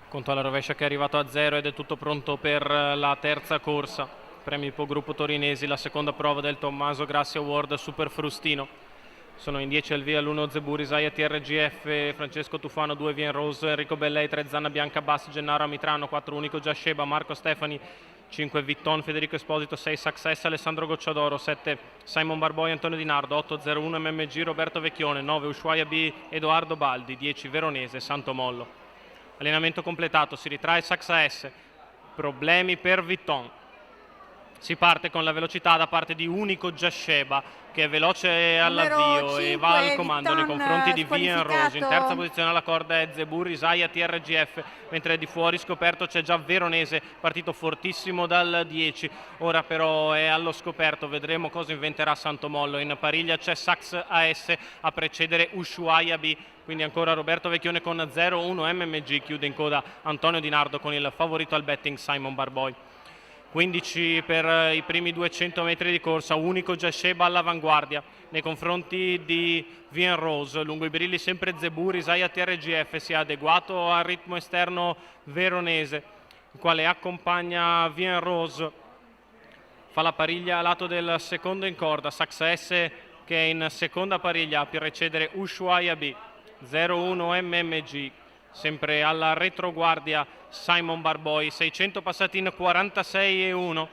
Conto alla rovescia che è arrivato a 0 ed è tutto pronto per la terza corsa. Premi Ippogruppo Torinesi, la seconda prova del Tommaso Grassi Award Super Frustino. Sono in 10 al via l'1 Zebù, Risaia TRGF, Francesco Tufano, 2 Vien Rose, Enrico Bellei, 3 Zanna Bianca Bass, Gennaro Mitrano, 4 Unico Giasceba, Marco Stefani, 5 Vitton, Federico Esposito, 6 Success, Alessandro Gocciadoro, 7 Simon Barboi, Antonio Di Nardo, 8 01 MMG, Roberto Vecchione, 9 Ushuaia B, Edoardo Baldi, 10 Veronese, Santo Mollo. Allenamento completato, si ritrae Success, problemi per Vitton. Si parte con la velocità da parte di Unico Giasceba, che è veloce all'avvio e va al comando nei confronti di Vien Rose. In terza posizione alla corda è Zebù, Risaia TRGF, mentre di fuori scoperto c'è già Veronese, partito fortissimo dal 10. Ora però è allo scoperto, vedremo cosa inventerà Santo Mollo. In pariglia c'è Sax AS a precedere Ushuaia B, quindi ancora Roberto Vecchione con 0-1 MMG, chiude in coda Antonio Di Nardo con il favorito al betting Simon Barboi. 15 per i primi 200 metri di corsa, Unico Giasceba all'avanguardia nei confronti di Vien Rose. Lungo i birilli sempre Zebù, Risaia TRGF si è adeguato al ritmo esterno veronese, il quale accompagna Vien Rose. Fa la pariglia a lato del secondo in corda, Success che è in seconda pariglia a precedere Ushuaia B, 0-1 MMG. Sempre alla retroguardia Simon Barboi, 600 passati in 46,1.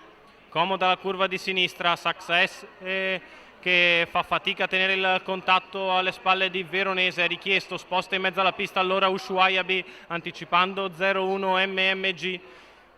Comoda la curva di sinistra, Success che fa fatica a tenere il contatto alle spalle di Veronese, è richiesto, sposta in mezzo alla pista allora Ushuaia B, anticipando 0-1 MMG.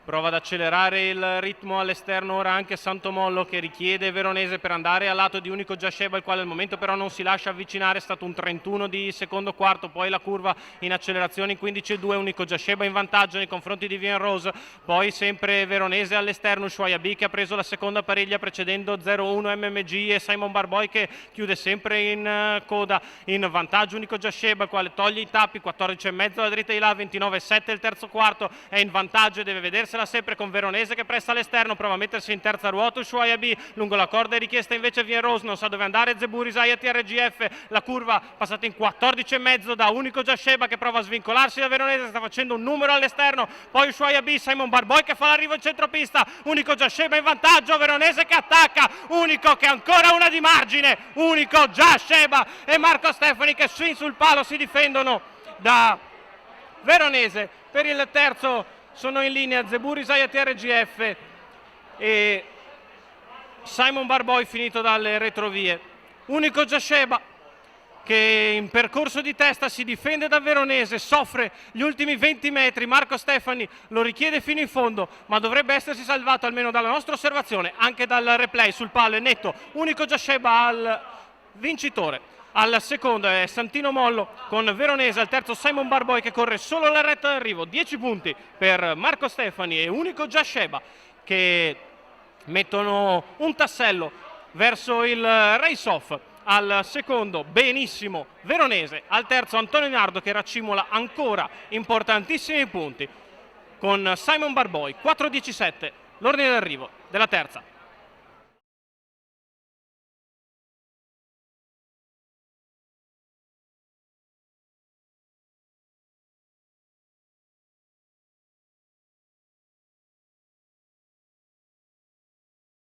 Prova ad accelerare il ritmo all'esterno ora anche Santo Mollo, che richiede Veronese per andare al lato di Unico Giasceba, il quale al momento però non si lascia avvicinare. È stato un 31 di secondo quarto, poi la curva in accelerazione in 15,2, Unico Giasceba in vantaggio nei confronti di Vien Rose, poi sempre Veronese all'esterno, Ushuaia B che ha preso la seconda pariglia precedendo 0-1 MMG e Simon Barboi che chiude sempre in coda. In vantaggio Unico Giasceba, il quale toglie i tappi, 14,5 alla dritta di là, 29,7 il terzo quarto, è in vantaggio e deve vedersela sempre con Veronese che presta all'esterno, prova a mettersi in terza ruota Ushuaia B, lungo la corda è richiesta invece Vien Rose, non sa dove andare Zebù, Risaia TRGF, la curva passata in 14,5 da Unico Giasceba che prova a svincolarsi da Veronese, sta facendo un numero all'esterno, poi Ushuaia B, Simon Barboi che fa l'arrivo in centropista, Unico Giasceba in vantaggio, Veronese che attacca, Unico che ancora una di margine, Unico Giasceba e Marco Stefani che sul palo si difendono da Veronese. Per il terzo sono in linea Zebù, Risaia TRGF e Simon Barboi finito dalle retrovie. Unico Giasceba che in percorso di testa si difende da Veronese, soffre gli ultimi 20 metri, Marco Stefani lo richiede fino in fondo, ma dovrebbe essersi salvato almeno dalla nostra osservazione, anche dal replay sul palo è netto, Unico Giasceba al vincitore. Al secondo è Santino Mollo con Veronese, al terzo Simon Barboi che corre solo la retta d'arrivo, 10 punti per Marco Stefani e Unico Giasceba che mettono un tassello verso il race-off. Al secondo benissimo Veronese, al terzo Antonio Di Nardo che raccimola ancora importantissimi punti con Simon Barboi, 4-17 l'ordine d'arrivo della terza.